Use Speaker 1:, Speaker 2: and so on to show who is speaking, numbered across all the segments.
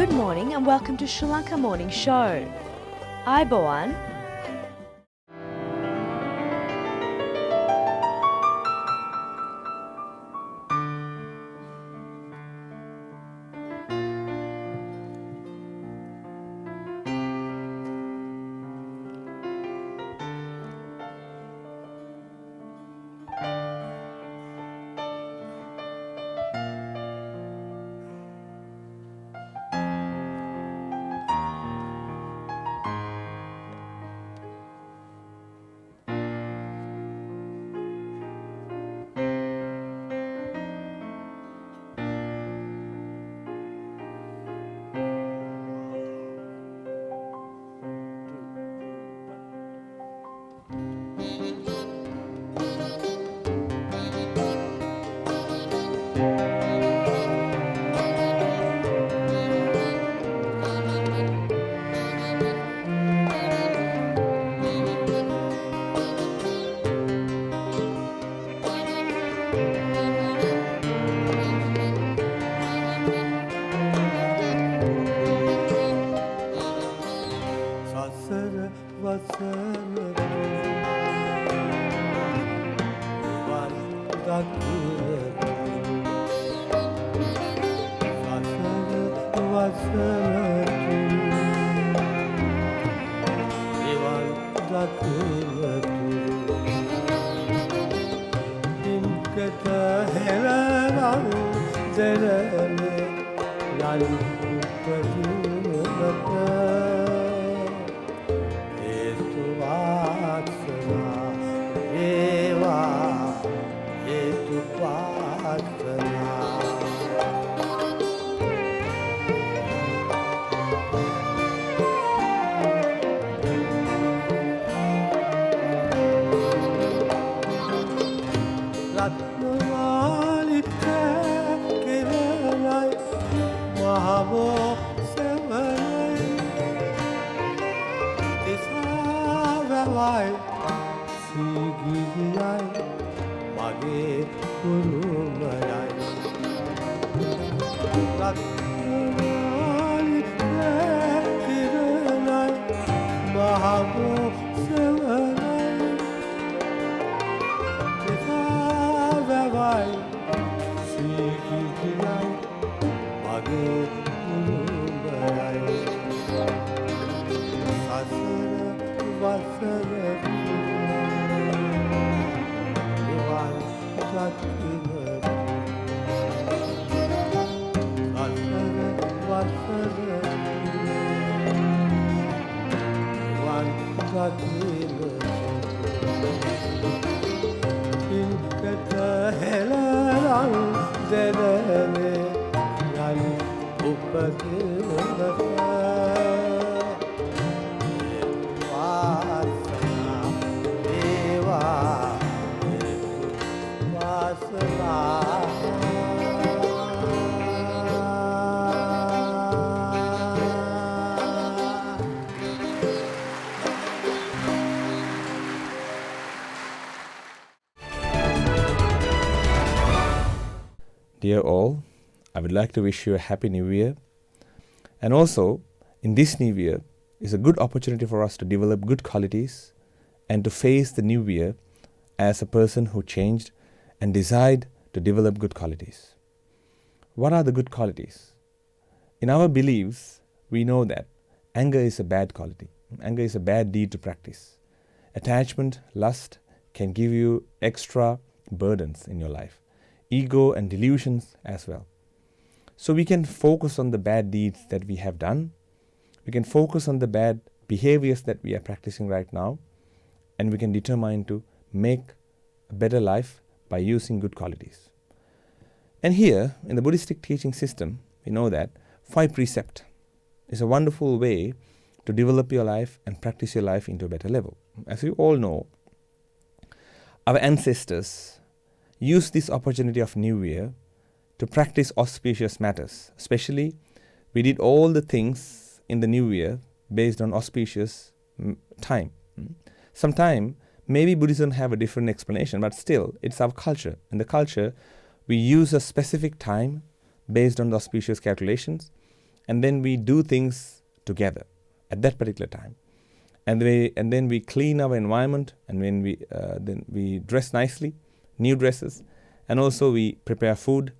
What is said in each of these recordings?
Speaker 1: Good morning and welcome to Sri Lanka Morning Show. Ayubowan.
Speaker 2: Dear all, I would like to wish you a happy new year. And also, in this new year is a good opportunity for us to develop good qualities and to face the new year as a person who changed and decide to develop good qualities. What are the good qualities? In our beliefs, we know that anger is a bad quality. Anger is a bad deed to practice. Attachment, lust can give you extra burdens in your life. Ego and delusions as well. So we can focus on the bad deeds that we have done. We can focus on the bad behaviors that we are practicing right now. And we can determine to make a better life by using good qualities. And here, in the Buddhistic teaching system, we know that 5 precepts is a wonderful way to develop your life and practice your life into a better level. As you all know, our ancestors use this opportunity of New Year to practice auspicious matters. Especially, we did all the things in the New Year based on auspicious time. Sometime, maybe Buddhism have a different explanation, but still, it's our culture. In the culture, we use a specific time based on the auspicious calculations, and then we do things together at that particular time. And then we clean our environment, and when then we dress nicely, new dresses, and also we prepare food.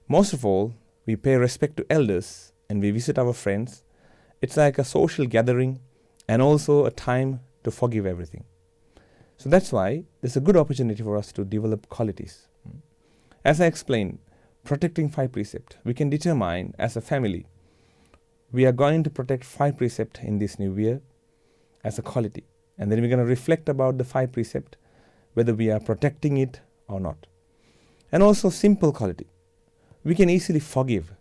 Speaker 2: Most of all, we pay respect to elders and we visit our friends. It's like a social gathering and also a time to forgive everything. So that's why there's a good opportunity for us to develop qualities. As I explained, protecting 5 precepts, we can determine as a family, we are going to protect 5 precepts in this new year as a quality. And then we're going to reflect about the 5 precepts, whether we are protecting it or not. And also simple quality. We can easily forgive.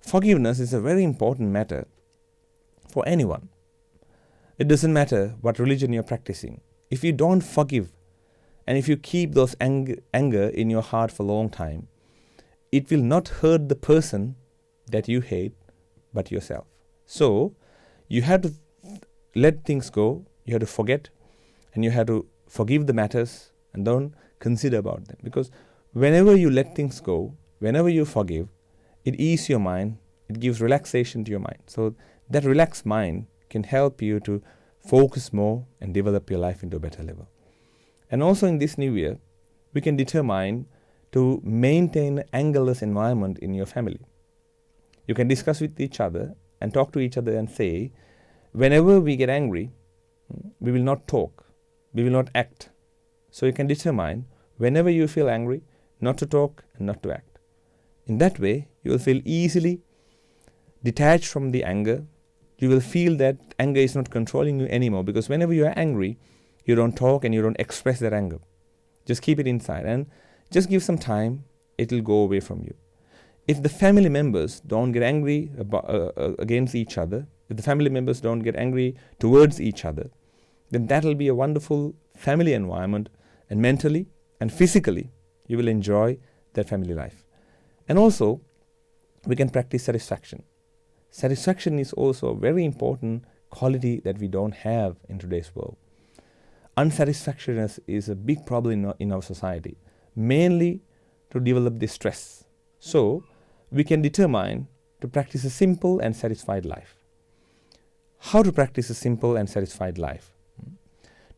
Speaker 2: Forgiveness is a very important matter for anyone. It doesn't matter what religion you're practicing. If you don't forgive, and if you keep those anger in your heart for a long time, it will not hurt the person that you hate, but yourself. So, you have to let things go, you have to forget, and you have to forgive the matters, and don't consider about them. Because whenever you let things go, whenever you forgive, it eases your mind, it gives relaxation to your mind. So that relaxed mind can help you to focus more and develop your life into a better level. And also in this new year, we can determine to maintain an angerless environment in your family. You can discuss with each other and talk to each other and say, whenever we get angry, we will not talk, we will not act. So you can determine whenever you feel angry, not to talk and not to act. In that way, you will feel easily detached from the anger. You will feel that anger is not controlling you anymore, because whenever you are angry, you don't talk and you don't express that anger. Just keep it inside and just give some time, it will go away from you. If the family members don't get angry against each other, if the family members don't get angry towards each other, then that will be a wonderful family environment, and mentally and physically you will enjoy that family life. And also, we can practice satisfaction. Satisfaction is also a very important quality that we don't have in today's world. Unsatisfaction is a big problem in our society, mainly to develop this stress. So, we can determine to practice a simple and satisfied life. How to practice a simple and satisfied life?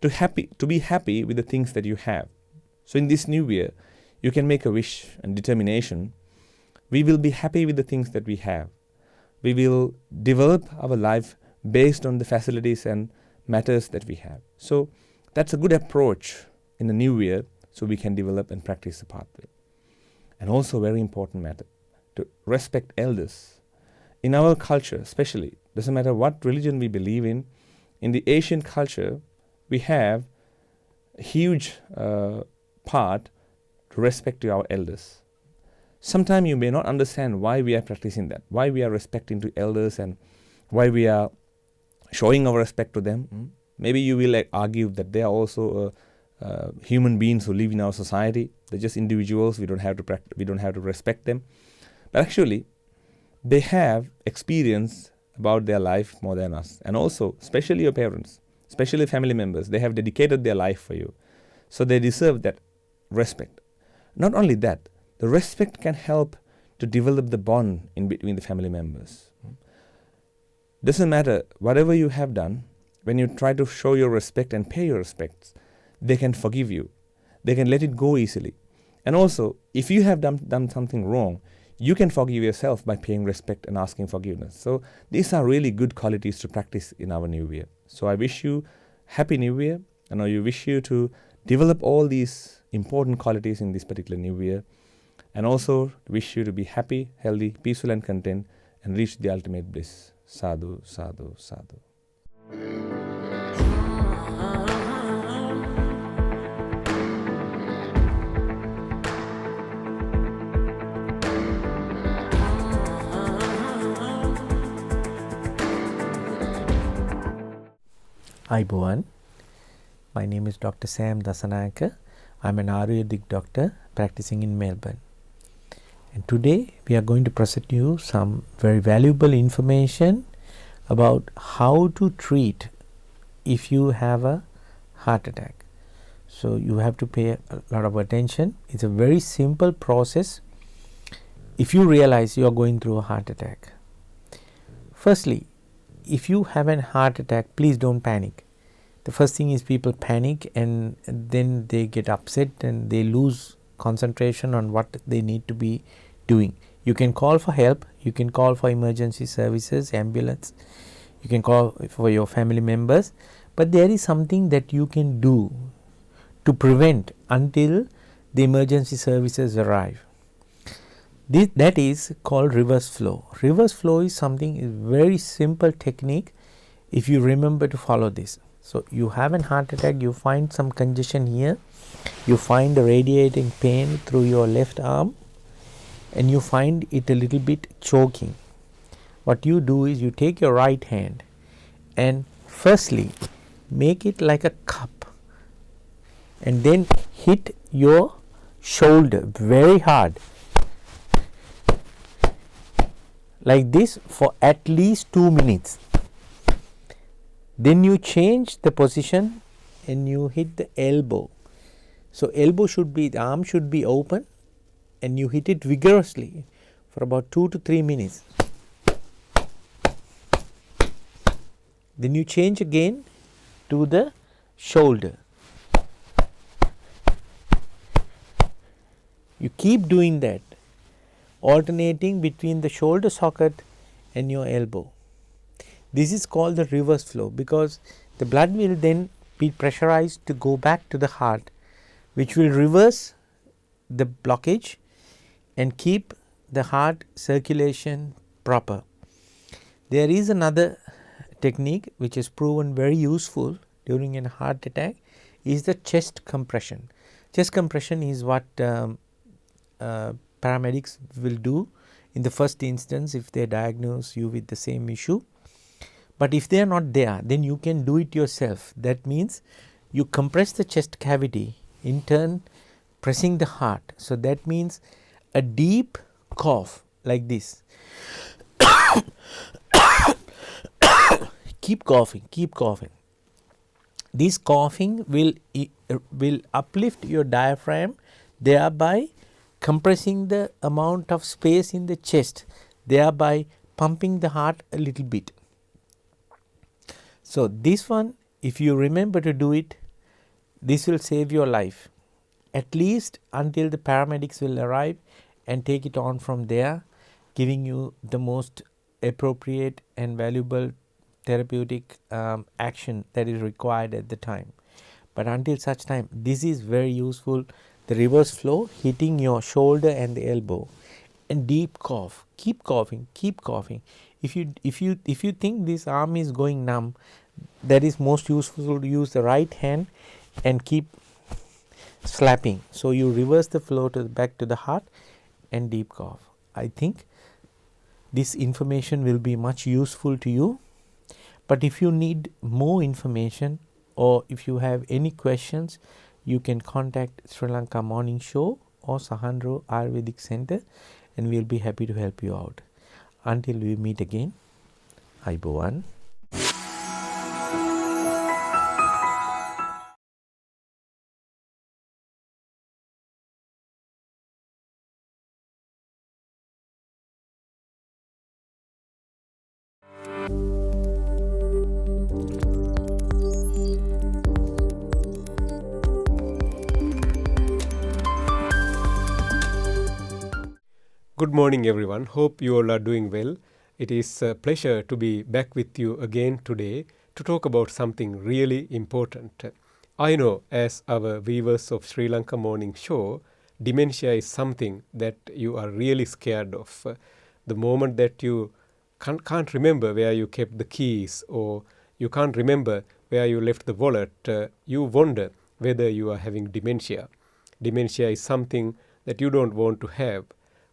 Speaker 2: To be happy with the things that you have. So in this new year, you can make a wish and determination. We will be happy with the things that we have. We will develop our life based on the facilities and matters that we have. So that's a good approach in the new year, so we can develop and practice the pathway. And also very important matter, to respect elders. In our culture especially, doesn't matter what religion we believe in the Asian culture, we have a huge part to respect to our elders. Sometimes you may not understand why we are practicing that, why we are respecting to elders and why we are showing our respect to them. Maybe you will argue that they are also human beings who live in our society. They're just individuals. We don't have to respect them. But actually, they have experience about their life more than us. And also, especially your parents, especially family members, they have dedicated their life for you. So they deserve that respect. Not only that, the respect can help to develop the bond in between the family members. Doesn't matter, whatever you have done, when you try to show your respect and pay your respects, they can forgive you. They can let it go easily. And also, if you have done something wrong, you can forgive yourself by paying respect and asking forgiveness. So these are really good qualities to practice in our new year. So I wish you Happy New Year, and I wish you to develop all these important qualities in this particular new year, and also wish you to be happy, healthy, peaceful and content, and reach the ultimate bliss. Sadhu, sadhu, sadhu.
Speaker 3: Ayubowan. My name is Dr. Sam Dasanayaka. I'm an Ayurvedic doctor practicing in Melbourne. And today we are going to present you some very valuable information about how to treat if you have a heart attack. So you have to pay a lot of attention. It's a very simple process. If you realize you are going through a heart attack, Firstly, if you have a heart attack, please don't panic. The first thing is people panic and then they get upset and they lose concentration on what they need to be doing. You can call for help, you can call for emergency services, ambulance, you can call for your family members, but there is something that you can do to prevent until the emergency services arrive. That is called reverse flow. Reverse flow is something, is very simple technique if you remember to follow this. So, you have a heart attack, you find some congestion here, you find the radiating pain through your left arm and you find it a little bit choking. What you do is you take your right hand and firstly make it like a cup and then hit your shoulder very hard like this for at least 2 minutes. Then you change the position and you hit the elbow. So, elbow should be, the arm should be open and you hit it vigorously for about 2 to 3 minutes. Then you change again to the shoulder. You keep doing that, alternating between the shoulder socket and your elbow. This is called the reverse flow because the blood will then be pressurized to go back to the heart, which will reverse the blockage and keep the heart circulation proper. There is another technique which is proven very useful during a heart attack, is the chest compression. Chest compression is what paramedics will do in the first instance if they diagnose you with the same issue. But if they are not there, then you can do it yourself. That means you compress the chest cavity, in turn pressing the heart. So, that means a deep cough like this. Keep coughing, keep coughing. This coughing will uplift your diaphragm, thereby compressing the amount of space in the chest, thereby pumping the heart a little bit. So, this one, if you remember to do it, this will save your life, at least until the paramedics will arrive and take it on from there, giving you the most appropriate and valuable therapeutic action that is required at the time. But until such time, this is very useful. The reverse flow, hitting your shoulder and the elbow, and deep cough. Keep coughing, keep coughing. If you think this arm is going numb, that is most useful to use the right hand and keep slapping. So, you reverse the flow to back to the heart and deep cough. I think this information will be much useful to you. But if you need more information or if you have any questions, you can contact Sri Lanka Morning Show or Sahandro Ayurvedic Center and we will be happy to help you out. Until we meet again, Ayubowan.
Speaker 4: Good morning everyone, hope you all are doing well. It is a pleasure to be back with you again today to talk about something really important. I know as our viewers of Sri Lanka Morning Show, dementia is something that you are really scared of. The moment that you can't remember where you kept the keys or you can't remember where you left the wallet, you wonder whether you are having dementia. Dementia is something that you don't want to have.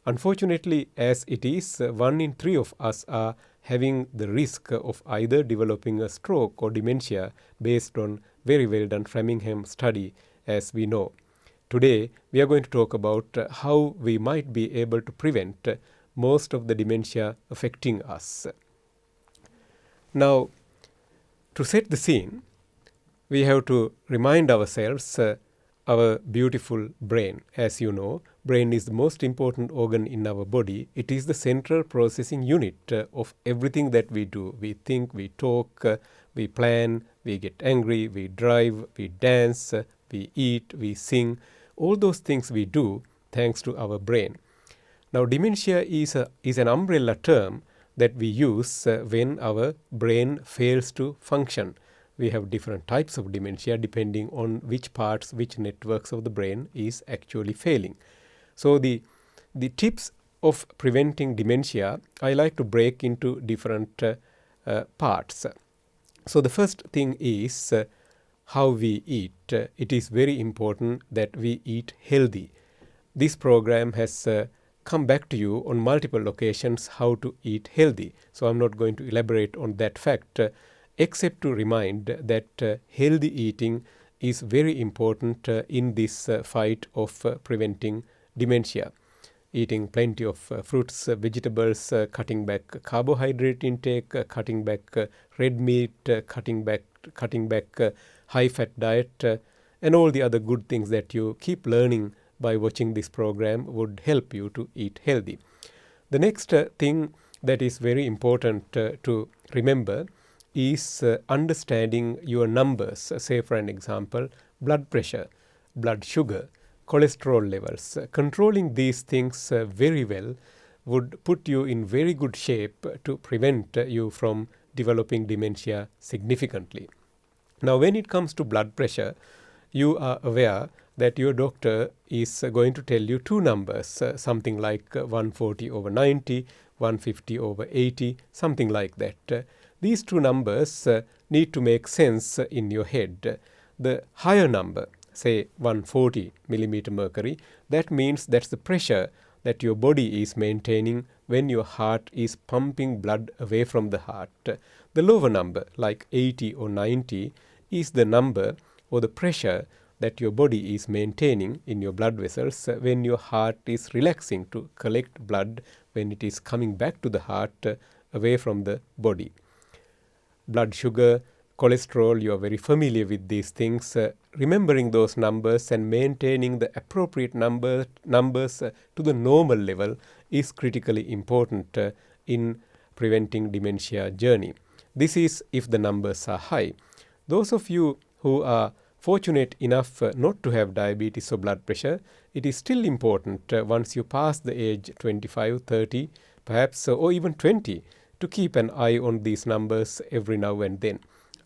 Speaker 4: Unfortunately, as it is, 1 in 3 of us are having the risk of either developing a stroke or dementia based on very well done Framingham study, as we know. Today, we are going to talk about how we might be able to prevent most of the dementia affecting us. Now, to set the scene, we have to remind ourselves our beautiful brain. As you know, brain is the most important organ in our body. It is the central processing unit of everything that we do. We think, we talk, we plan, we get angry, we drive, we dance, we eat, we sing. All those things we do thanks to our brain. Now, dementia is an umbrella term that we use when our brain fails to function. We have different types of dementia depending on which parts, which networks of the brain is actually failing. So the tips of preventing dementia, I like to break into different parts. So the first thing is how we eat. It is very important that we eat healthy. This program has come back to you on multiple occasions how to eat healthy. So I'm not going to elaborate on that fact, except to remind that healthy eating is very important in this fight of preventing dementia. Eating plenty of fruits, vegetables, cutting back carbohydrate intake, cutting back red meat, cutting back high-fat diet, and all the other good things that you keep learning by watching this program would help you to eat healthy. The next thing that is very important to remember is understanding your numbers. Say, for an example, blood pressure, blood sugar, cholesterol levels. Controlling these things very well would put you in very good shape to prevent you from developing dementia significantly. Now, when it comes to blood pressure, you are aware that your doctor is going to tell you two numbers, something like 140/90, 150/80, something like that. These two numbers need to make sense in your head. The higher number, say 140 millimeter mercury, that means that's the pressure that your body is maintaining when your heart is pumping blood away from the heart. The lower number, like 80 or 90, is the number or the pressure that your body is maintaining in your blood vessels when your heart is relaxing to collect blood when it is coming back to the heart away from the body. Blood sugar, cholesterol, you are very familiar with these things. Remembering those numbers and maintaining the appropriate numbers to the normal level is critically important in preventing dementia journey. This is if the numbers are high. Those of you who are fortunate enough not to have diabetes or blood pressure, it is still important once you pass the age 25, 30, perhaps, or even 20, to keep an eye on these numbers every now and then.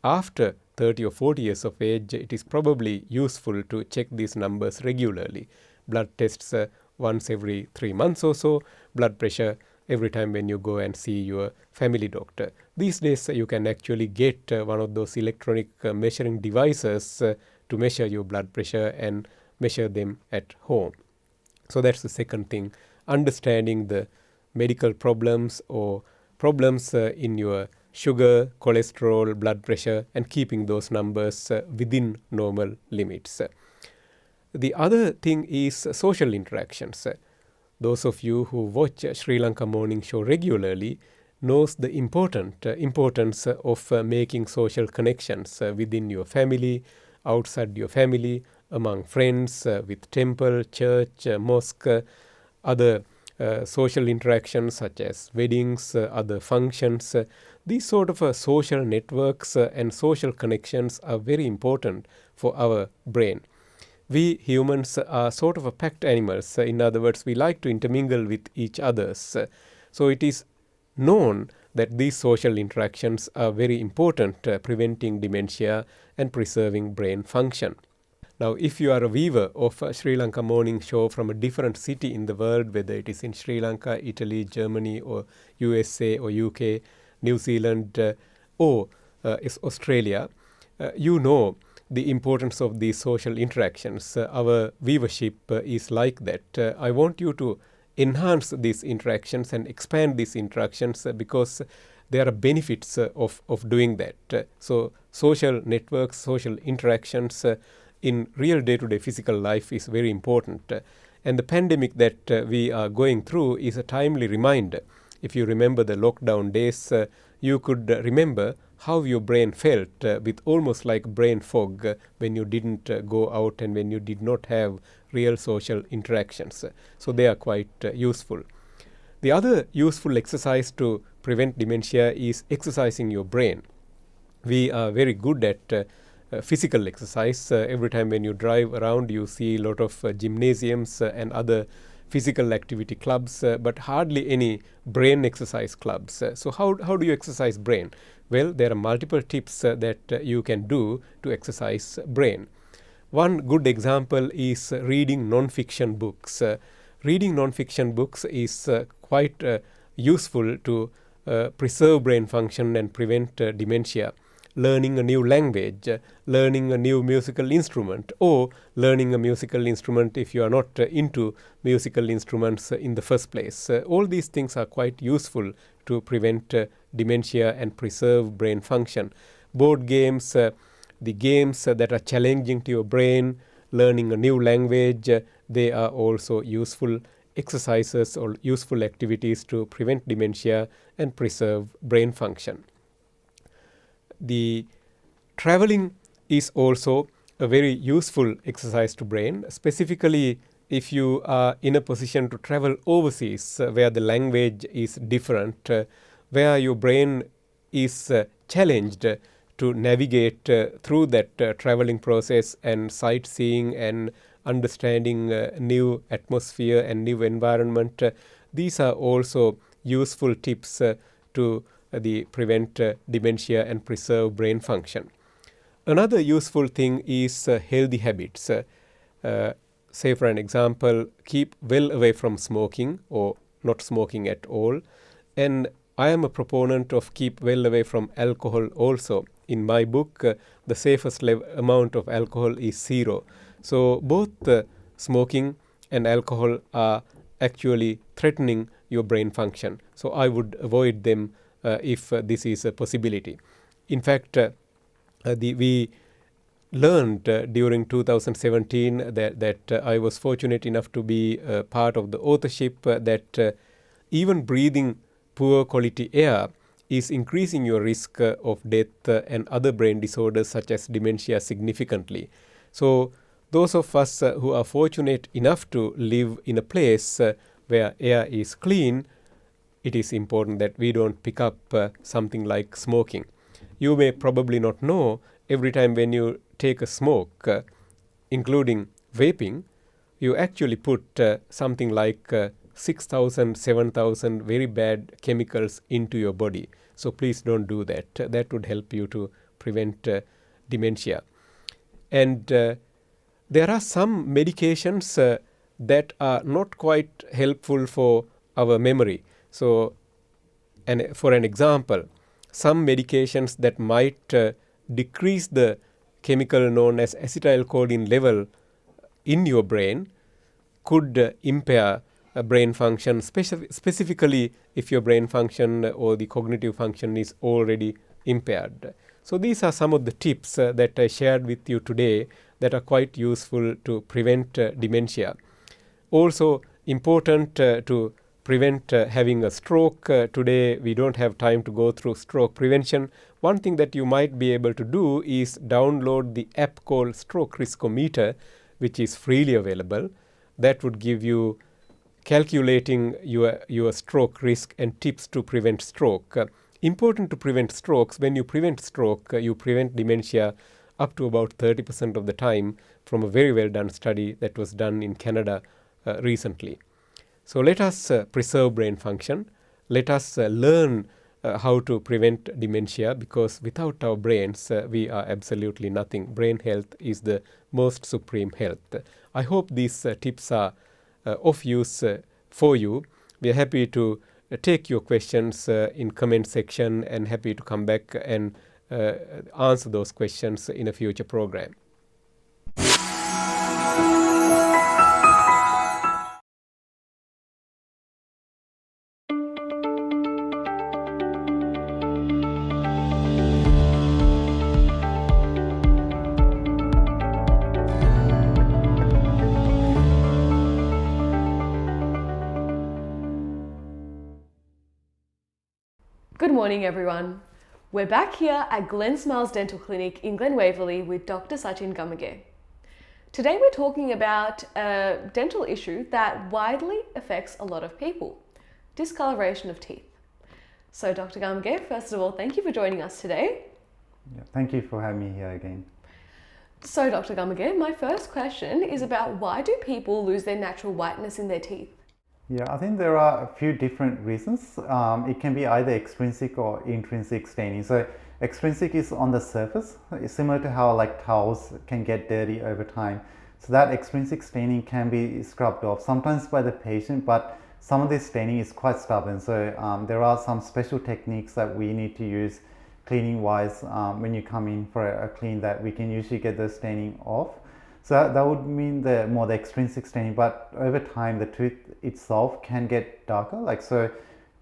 Speaker 4: After 30 or 40 years of age, it is probably useful to check these numbers regularly. Blood tests once every 3 months or so, blood pressure every time when you go and see your family doctor. These days, you can actually get one of those electronic measuring devices to measure your blood pressure and measure them at home. So that's the second thing, understanding the medical problems or problems in your sugar, cholesterol, blood pressure, and keeping those numbers within normal limits. The other thing is social interactions. Those of you who watch Sri Lanka Morning Show regularly knows the importance of making social connections within your family, outside your family, among friends, with temple, church, mosque, other social interactions such as weddings, other functions. These sort of social networks and social connections are very important for our brain. We humans are sort of packed animals. In other words, we like to intermingle with each others. So it is known that these social interactions are very important, preventing dementia and preserving brain function. Now, if you are a viewer of Sri Lanka Morning Show from a different city in the world, whether it is in Sri Lanka, Italy, Germany, or USA, or UK, New Zealand, or Australia, you know the importance of these social interactions. Our viewership is like that. I want you to enhance these interactions and expand these interactions because there are benefits of doing that. So social networks, social interactions in real day-to-day physical life is very important. And the pandemic that we are going through is a timely reminder. If you remember the lockdown days, you could remember how your brain felt with almost like brain fog when you didn't go out and when you did not have real social interactions. So they are quite useful. The other useful exercise to prevent dementia is exercising your brain. We are very good at physical exercise. Every time when you drive around, you see a lot of gymnasiums and other physical activity clubs, but hardly any brain exercise clubs. So how do you exercise brain? Well, there are multiple tips that you can do to exercise brain. One good example is reading non-fiction books. Reading non-fiction books is quite useful to preserve brain function and prevent dementia. Learning a new language, learning a new musical instrument, or learning a musical instrument if you are not into musical instruments in the first place. All these things are quite useful to prevent dementia and preserve brain function. Board games, the games that are challenging to your brain, learning a new language, they are also useful exercises or useful activities to prevent dementia and preserve brain function. The traveling is also a very useful exercise to brain, specifically if you are in a position to travel overseas where the language is different, where your brain is challenged to navigate through that traveling process and sightseeing and understanding new atmosphere and new environment. These are also useful tips to prevent dementia and preserve brain function. Another useful thing is healthy habits. Say for an example, keep well away from smoking or not smoking at all. And I am a proponent of keep well away from alcohol also. In my book, the safest amount of alcohol is 0. So both smoking and alcohol are actually threatening your brain function. So I would avoid them if this is a possibility. In fact, we learned during 2017 that I was fortunate enough to be part of the authorship that even breathing poor quality air is increasing your risk of death and other brain disorders such as dementia significantly. So those of us who are fortunate enough to live in a place where air is clean, it is important that we don't pick up something like smoking. You may probably not know, every time when you take a smoke, including vaping, you actually put something like 6,000, 7,000 very bad chemicals into your body. So please don't do that. That would help you to prevent dementia. And there are some medications that are not quite helpful for our memory. So, and for an example, some medications that might decrease the chemical known as acetylcholine level in your brain could impair brain function, specifically if your brain function or the cognitive function is already impaired. So these are some of the tips that I shared with you today that are quite useful to prevent dementia. Also important to prevent having a stroke. Today we don't have time to go through stroke prevention. One thing that you might be able to do is download the app called Stroke Riskometer, which is freely available. That would give you calculating your stroke risk and tips to prevent stroke. Important to prevent strokes. When you prevent stroke, you prevent dementia up to about 30% of the time from a very well done study that was done in Canada recently. So let us preserve brain function. Let us learn how to prevent dementia, because without our brains, we are absolutely nothing. Brain health is the most supreme health. I hope these tips are of use for you. We are happy to take your questions in comment section and happy to come back and answer those questions in a future program.
Speaker 5: Good morning, everyone. We're back here at Glen Smiles Dental Clinic in Glen Waverley with Dr. Sachin Gamage. Today we're talking about a dental issue that widely affects a lot of people, discoloration of teeth. So Dr. Gamage, first of all, thank you for joining us today.
Speaker 6: Yeah, thank you for having me here again.
Speaker 5: So Dr. Gamage, my first question is about why do people lose their natural whiteness in their teeth?
Speaker 6: Yeah, I think there are a few different reasons. It can be either extrinsic or intrinsic staining. So extrinsic is on the surface. It's similar to how like towels can get dirty over time. So that extrinsic staining can be scrubbed off, sometimes by the patient, but some of this staining is quite stubborn. So there are some special techniques that we need to use cleaning wise when you come in for a clean that we can usually get the staining off. So that would mean the extrinsic staining, but over time the tooth itself can get darker. Like so,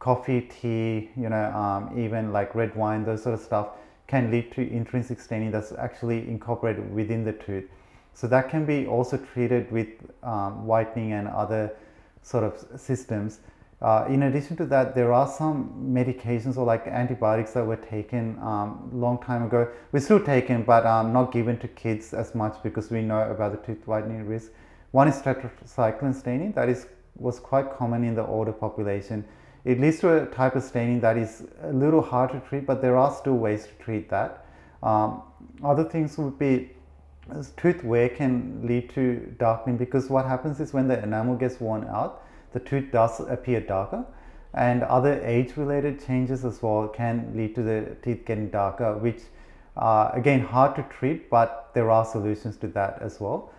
Speaker 6: coffee, tea, even like red wine, those sort of stuff can lead to intrinsic staining that's actually incorporated within the tooth. So that can be also treated with whitening and other sort of systems. In addition to that, there are some medications or like antibiotics that were taken long time ago. We're still taken, but not given to kids as much because we know about the tooth whitening risk. One is tetracycline staining that was quite common in the older population. It leads to a type of staining that is a little hard to treat, but there are still ways to treat that. Other things would be tooth wear can lead to darkening because what happens is when the enamel gets worn out, the tooth does appear darker, and other age-related changes as well can lead to the teeth getting darker, which again hard to treat, but there are solutions to that as well.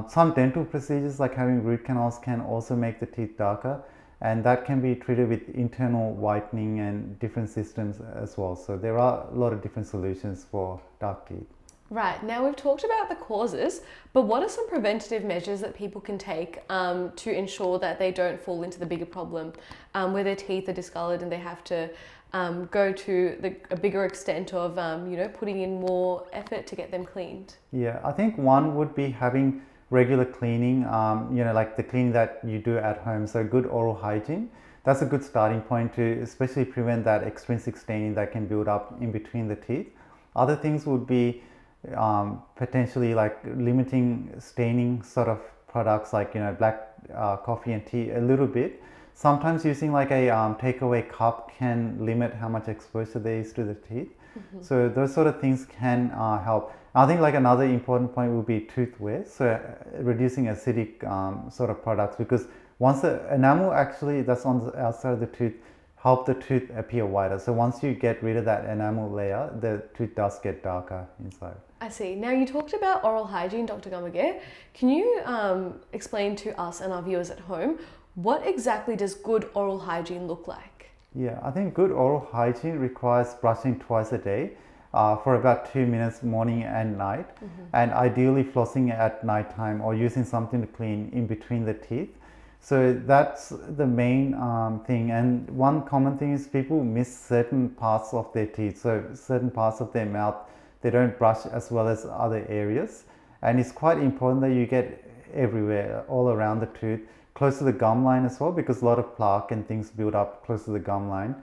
Speaker 6: Some dental procedures like having root canals can also make the teeth darker, and that can be treated with internal whitening and different systems as well. So there are a lot of different solutions for dark teeth.
Speaker 5: Right, now we've talked about the causes, but what are some preventative measures that people can take to ensure that they don't fall into the bigger problem where their teeth are discolored and they have to go to a bigger extent of putting in more effort to get them cleaned?
Speaker 6: Yeah, I think one would be having regular cleaning, like the cleaning that you do at home, so good oral hygiene. That's a good starting point to especially prevent that extrinsic staining that can build up in between the teeth. Other things would be potentially like limiting staining sort of products like black coffee and tea a little bit. Sometimes using like a takeaway cup can limit how much exposure there is to the teeth. Mm-hmm. So those sort of things can help. I think like another important point would be tooth wear, so reducing acidic sort of products, because once the enamel actually that's on the outside of the tooth help the tooth appear whiter. So once you get rid of that enamel layer, the tooth does get darker inside.
Speaker 5: I see. Now you talked about oral hygiene, Dr. Gamage. Can you explain to us and our viewers at home, what exactly does good oral hygiene look like?
Speaker 6: Yeah, I think good oral hygiene requires brushing twice a day for about 2 minutes morning and night, and ideally flossing at nighttime or using something to clean in between the teeth. So that's the main thing. And one common thing is people miss certain parts of their teeth. So certain parts of their mouth, they don't brush as well as other areas. And it's quite important that you get everywhere, all around the tooth, close to the gum line as well, because a lot of plaque and things build up close to the gum line.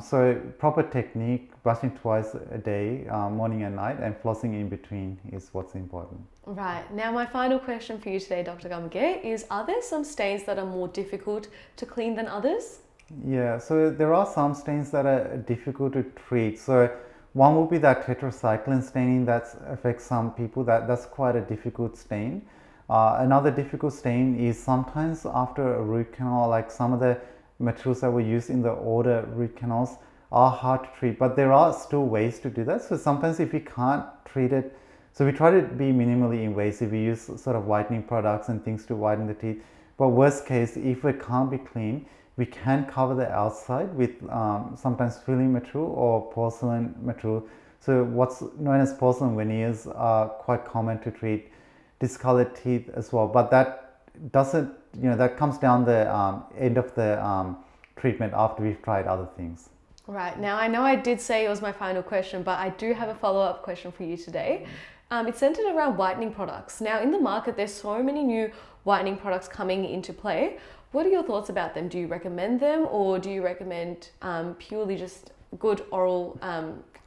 Speaker 6: So proper technique, brushing twice a day, morning and night, and flossing in between is what's important.
Speaker 5: Right. Now my final question for you today, Dr. Gamage, is are there some stains that are more difficult to clean than others?
Speaker 6: Yeah, so there are some stains that are difficult to treat. So one will be that tetracycline staining that affects some people. That's quite a difficult stain. Another difficult stain is sometimes after a root canal, like some of the materials that were used in the older root canals are hard to treat, but there are still ways to do that. So sometimes if we can't treat it, so we try to be minimally invasive. We use sort of whitening products and things to whiten the teeth. But worst case, if it can't be clean, we can cover the outside with sometimes filling material or porcelain material. So what's known as porcelain veneers are quite common to treat discolored teeth as well. But that doesn't, that comes down the end of the treatment after we've tried other things.
Speaker 5: Right. Now, I know I did say it was my final question, but I do have a follow-up question for you today. It's centered around whitening products. Now, in the market, there's so many new whitening products coming into play. What are your thoughts about them? Do you recommend them, or do you recommend purely just good oral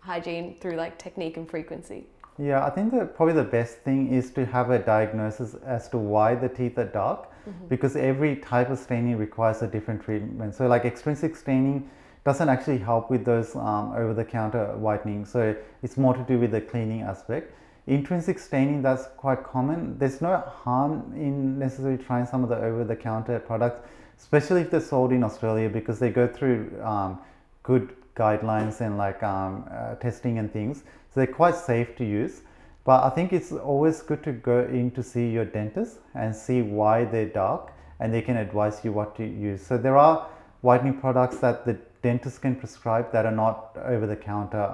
Speaker 5: hygiene through like technique and frequency?
Speaker 6: Yeah, I think that probably the best thing is to have a diagnosis as to why the teeth are dark, because every type of staining requires a different treatment. So like extrinsic staining doesn't actually help with those over-the-counter whitening. So it's more to do with the cleaning aspect. Intrinsic staining, that's quite common. There's no harm in necessarily trying some of the over-the-counter products, especially if they're sold in Australia, because they go through good guidelines and like testing and things. So they're quite safe to use. But I think it's always good to go in to see your dentist and see why they're dark, and they can advise you what to use. So there are whitening products that the dentist can prescribe that are not over the counter,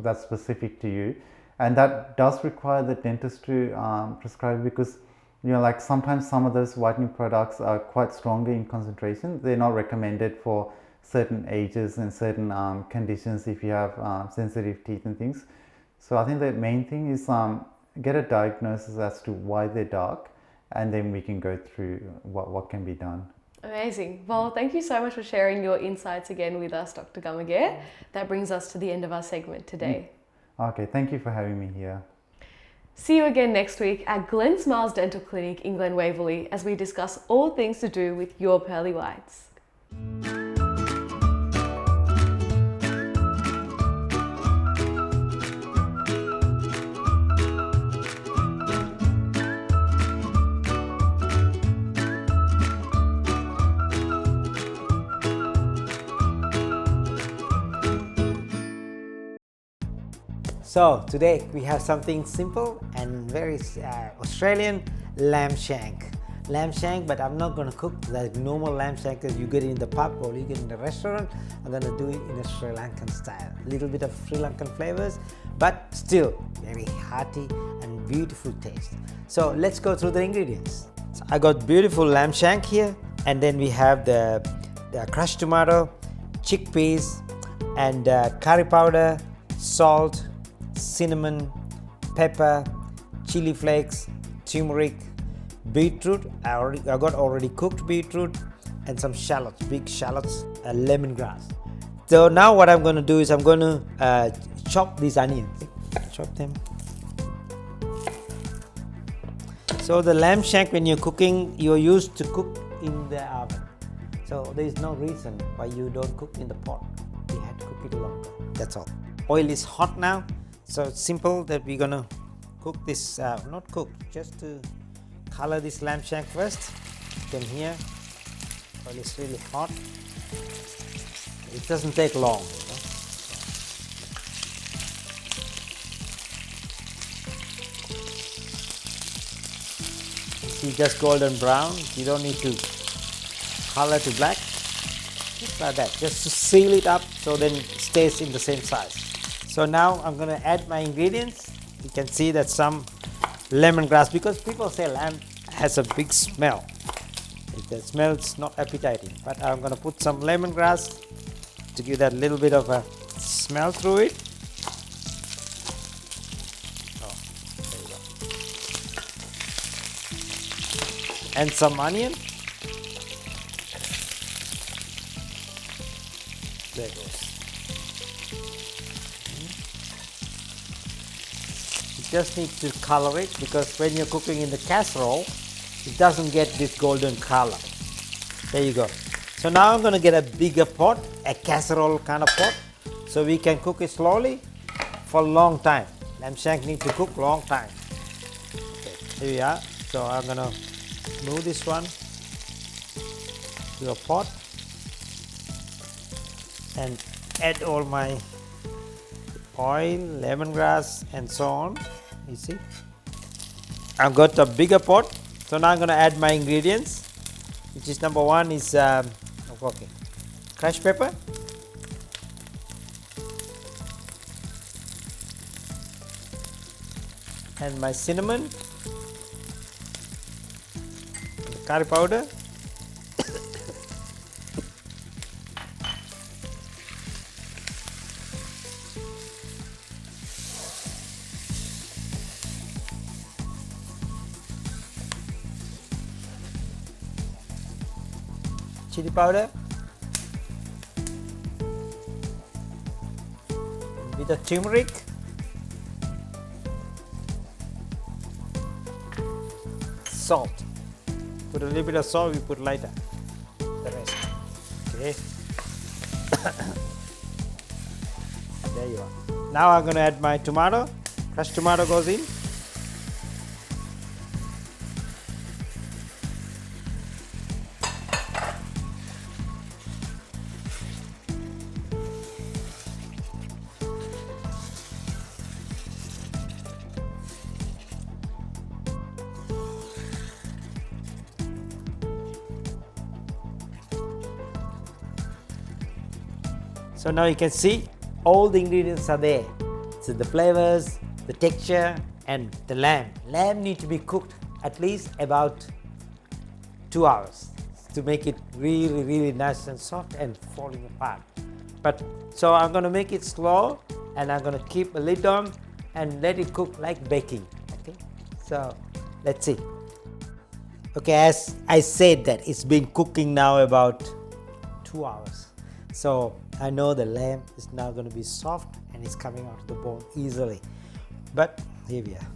Speaker 6: that's specific to you. And that does require the dentist to prescribe, because you know, like sometimes some of those whitening products are quite stronger in concentration. They're not recommended for certain ages and certain conditions if you have sensitive teeth and things. So I think the main thing is get a diagnosis as to why they're dark, and then we can go through what can be done.
Speaker 5: Amazing. Well, thank you so much for sharing your insights again with us, Dr. Gamagere. That brings us to the end of our segment today.
Speaker 6: Okay, thank you for having me here.
Speaker 5: See you again next week at Glen Smiles Dental Clinic in Glen Waverley as we discuss all things to do with your pearly whites.
Speaker 7: So today we have something simple and very Australian, lamb shank. Lamb shank, but I'm not going to cook like normal lamb shank that you get in the pub or you get in the restaurant. I'm going to do it in a Sri Lankan style. A little bit of Sri Lankan flavors, but still very hearty and beautiful taste. So let's go through the ingredients. So I got beautiful lamb shank here, and then we have the crushed tomato, chickpeas, and curry powder, salt, cinnamon, pepper, chili flakes, turmeric, beetroot. I got already cooked beetroot, and some shallots, big shallots, and lemongrass. So now what I'm going to do is I'm going to chop these onions. Chop them. So the lamb shank, when you're cooking, you're used to cook in the oven. So there is no reason why you don't cook in the pot. You have to cook it longer. That's all. Oil is hot now. So it's simple that we're gonna cook this, not cook, just to color this lamb shank first. You can hear oil is really hot. It doesn't take long. You know? See, just golden brown. You don't need to color to black. Just like that, just to seal it up so then it stays in the same size. So now I'm going to add my ingredients. You can see that some lemongrass, because people say lamb has a big smell. The smell is not appetizing, but I'm going to put some lemongrass to give that little bit of a smell through it. Oh, there you go. And some onion. There it goes. Just need to color it, because when you're cooking in the casserole, it doesn't get this golden color. There you go. So now I'm going to get a bigger pot, a casserole kind of pot, so we can cook it slowly for a long time. Lamb shank need to cook long time. Okay, here we are. So I'm going to move this one to a pot and add all my oil, lemongrass, and so on. You see, I've got a bigger pot. So now I'm going to add my ingredients, which is number one is crushed pepper, and my cinnamon, the curry powder, chili powder, bit of turmeric, salt. Put a little bit of salt, we put later. The rest. Okay. There you are. Now I'm going to add my tomato. Crushed tomato goes in. So now you can see all the ingredients are there. So the flavors, the texture, and the lamb. Lamb need to be cooked at least about 2 hours to make it really, really nice and soft and falling apart. But so I'm going to make it slow, and I'm going to keep a lid on and let it cook like baking. Okay. So let's see. Okay, as I said that it's been cooking now about 2 hours. So I know the lamb is now going to be soft and it's coming out of the bone easily. But here we are.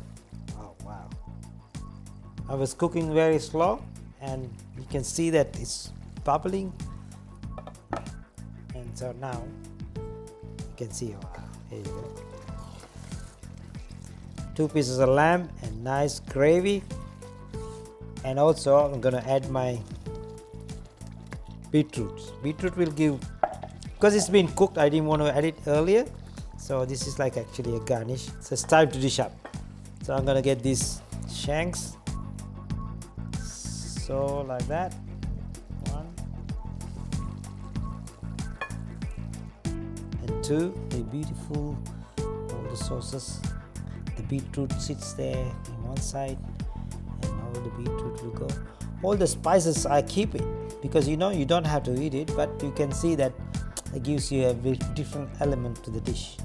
Speaker 7: Oh wow. I was cooking very slow and you can see that it's bubbling. And so now you can see, wow, here you go. 2 pieces of lamb and nice gravy. And also I'm going to add my beetroot. Beetroot will give, because it's been cooked, I didn't want to add it earlier. So this is like actually a garnish. So it's time to dish up. So I'm going to get these shanks. So like that. 1 and 2. They're beautiful. All the sauces. The beetroot sits there on one side and all the beetroot will go. All the spices I keep it because you know you don't have to eat it, but you can see that it gives you a very different element to the dish.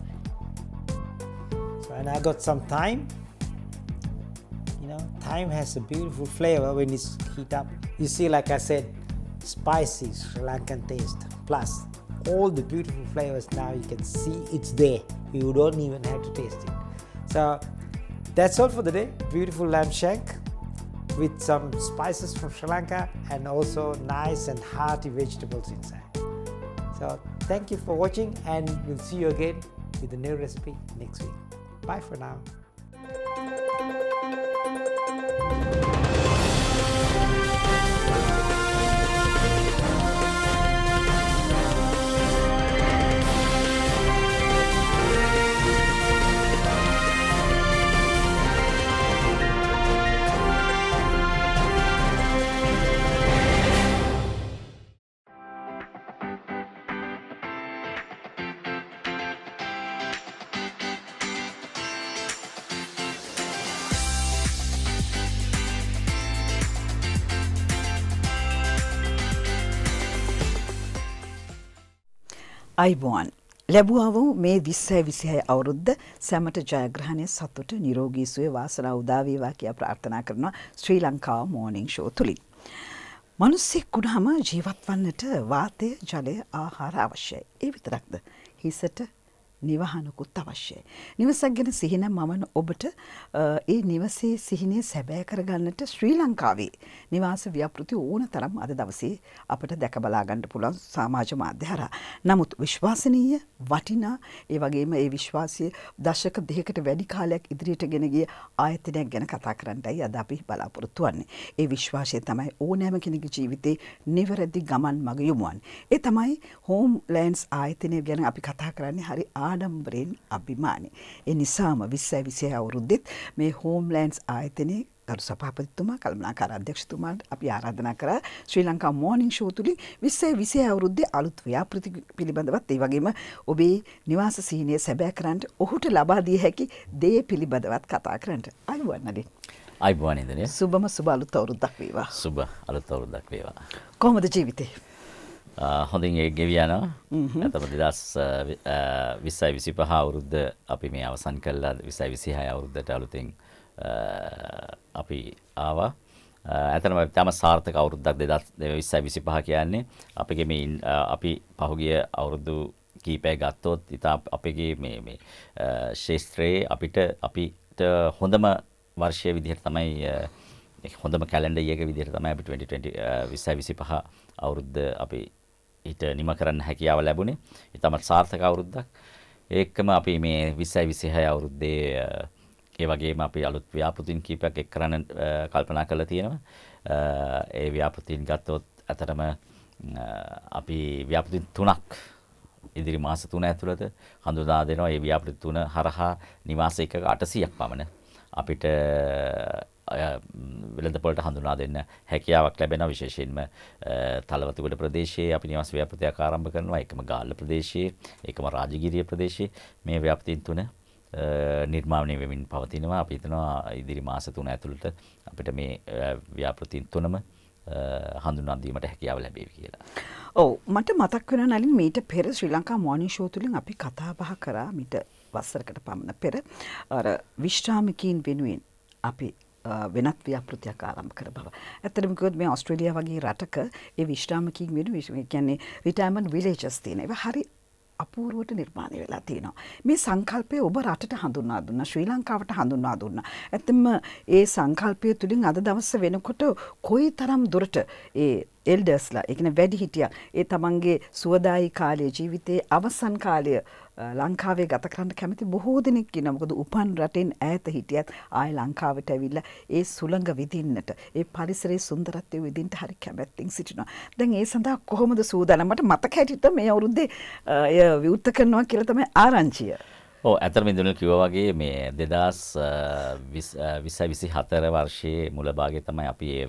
Speaker 7: So, and I got some thyme. You know, thyme has a beautiful flavor when it's heat up. You see, like I said, spicy Sri Lankan taste. Plus, all the beautiful flavors now you can see it's there. You don't even have to taste it. So that's all for the day. Beautiful lamb shank with some spices from Sri Lanka and also nice and hearty vegetables inside. So thank you for watching, and we'll see you again with a new recipe next week. Bye for now.
Speaker 8: අයිබෝන් ලැබුවා වූ මේ 2026 අවුරුද්ද සැමට ජයග්‍රහණය සතුට නිරෝගී සුවය වාසනාව උදා වේවා කියලා ප්‍රාර්ථනා කරනවා ශ්‍රී ලංකා මෝර්නිං ෂෝ තුලින්. මිනිස්සෙක් වුණාම ජීවත් වන්නට වාතය, ජලය, ආහාර අවශ්‍යයි. ඒ විතරක්ද? හිසට නිවහනකුත් අවශ්‍යයි. නිවසක් ගැන සිහින මමන ඔබට ඒ නිවසේ සිහිනේ සැබෑ කරගන්නට ශ්‍රී ලංකාවේ නිවාස ව්‍යාපෘති ඕන තරම් අද දවසේ අපට දැක බලා ගන්න පුළුවන් සමාජ මාධ්‍ය හරහා. නමුත් විශ්වාසනීය, වටිනා, ඒ වගේම ඒ විශ්වාසය දශක දෙකකට වැඩි කාලයක් ඉදිරියට ගෙන ගිය ආයතනයක් ගැන කතා කරන්නයි අද අපි බලාපොරොත්තු වෙන්නේ. ඒ විශ්වාසය තමයි ඕනෑම කෙනෙකුගේ ජීවිතේ නිවැරදි ගමන් මඟ යොමුවන්නේ. ඒ තමයි හෝම්ලෑන්ඩ්ස් ආයතනය ගැන අපි කතා කරන්නේ හරි ආඩම්බරෙන් අභිමානයි. ඒ නිසාම 2026 අවුරුද්දෙත් මේ හෝම්ලෑන්ඩ්ස් ආයතනයේ ගරු සභාපතිතුමා කළමනාකාර අධ්‍යක්ෂතුමාට අපි ආරාධනා කරා ශ්‍රී ලංකා මෝර්නිං ෂෝ තුලින් 2026 අවුරුද්දේ අලුත් ව්‍යාපෘති පිළිබඳවත් ඒ වගේම ඔබේ නිවාස සීනිය සැබෑ කරන්නට ඔහුට ලබා දිය හැකි දේ පිළිබඳවත් කතා කරන්නට. අයුවන් නදී.
Speaker 9: අයුවන් ඉදනේ.
Speaker 8: සුබම සුබ අලුත් අවුරුද්දක් වේවා.
Speaker 9: සුබ අලුත් අවුරුද්දක් වේවා.
Speaker 8: කොහොමද ජීවිතේ?
Speaker 9: හොඳින් ඒ ගෙවි යනවා. නැත්නම් 2025 අවුරුද්ද අපි මේ අවසන් කළා. 2026 අවුරුද්දට අලුතෙන් අපි ආවා. ඇත්තටම තම සාර්ථක අවුරුද්දක් 2025 කියන්නේ අපගේ මේ අපි පහුගිය අවුරුදු කීපයක් ගත්තොත් ඉතා අපගේ මේ ශාස්ත්‍රයේ අපිට හොඳම වර්ෂය විදිහට තමයි හොඳම කැලෙන්ඩර් එක විදිහට තමයි අපි 2025 අවුරුද්ද අපි ඊට නිම කරන්න හැකියාව ලැබුණේ. ඊටමත් සාර්ථක අවුරුද්දක්. ඒකම අපි මේ 2026 අවුරුද්දේ ඒ වගේම අපි අලුත් ව්‍යාපෘතීන් කීපයක් එක් කරන්න කල්පනා කරලා තියෙනවා. ඒ ව්‍යාපෘතීන් ගත්තොත් අතරම අපි ව්‍යාපෘතීන් 3ක් ඉදිරි මාස 3 ඇතුළත හඳුනා දෙනවා. ඒ ව්‍යාපෘති 3 හරහා නිවාස එකක 800ක් පමණ අපිට වෙළඳපොළට හඳුනා දෙන්න හැකියාවක් ලැබෙනවා. විශේෂයෙන්ම තලවතුගොඩ ප්‍රදේශයේ අපි නිවාස ව්‍යාපෘතියක් ආරම්භ කරනවා. ඒකම ගාල්ල ප්‍රදේශයේ, ඒකම රාජගිරිය ප්‍රදේශයේ මේ ව්‍යාපෘතීන් 3 නිර්මාණය වෙමින් පවතිනවා. අපි හිතනවා ඉදිරි මාස 3 ඇතුළත අපිට මේ ව්‍යාපෘතීන් 3ම හඳුනා දීමට හැකියාව ලැබේවි කියලා.
Speaker 8: ඔව් මට මතක් වෙනවා නලින් මීට පෙර ශ්‍රී ලංකා මෝර්නිං ෂෝ තුලින් අපි කතා බහ කරා මීට වසරකට පමණ පෙර අර විශ්‍රාමිකයින් වෙනුවෙන් අපි වෙනත් ව්‍යාපෘතියක් ආරම්භ කර බව. ඇත්තටම කිව්වොත් මේ ඕස්ට්‍රේලියාව වගේ රටක ඒ විශ්‍රාමිකයින් වෙනුවෙන් කියන්නේ රිටයර්මන්ට් විලේජස් තියෙන ඒවා හරි අපූර්වට නිර්මාණය වෙලා තියෙනවා. මේ සංකල්පය ඔබ රටට හඳුන්වා දුන්නා, ශ්‍රී ලංකාවට හඳුන්වා දුන්නා. ඇත්තම ඒ සංකල්පය තුලින් අද දවස වෙනකොට කොයිතරම් දුරට ඒ එල්ඩර්ස්ලා, ඒ කියන්නේ වැඩිහිටියා, ඒ තමන්ගේ සුවදායි කාලයේ ජීවිතයේ අවසන් කාලය ලංකාවේ ගත කරන්න කැමති බොහෝ දෙනෙක් ඉන්නවා. මොකද උපන් රටෙන් ඈත හිටියත් ආය ලංකාවට ඇවිල්ලා ඒ සුළඟ විඳින්නට, ඒ පරිසරයේ සුන්දරත්වය විඳින්නට හරි කැමැත්තෙන් සිටිනවා. දැන් ඒ සඳහා කොහොමද සූදානම්? මට මතක හැටියට මේ අවුරුද්දේ විවෘත කරනවා කියලා තමයි ආරංචිය.
Speaker 9: ඔව් ඇත්තටම ඉන්දුනිල් කිව්වා වගේ මේ 2024 වර්ෂයේ මුල භාගයේ තමයි අපි මේ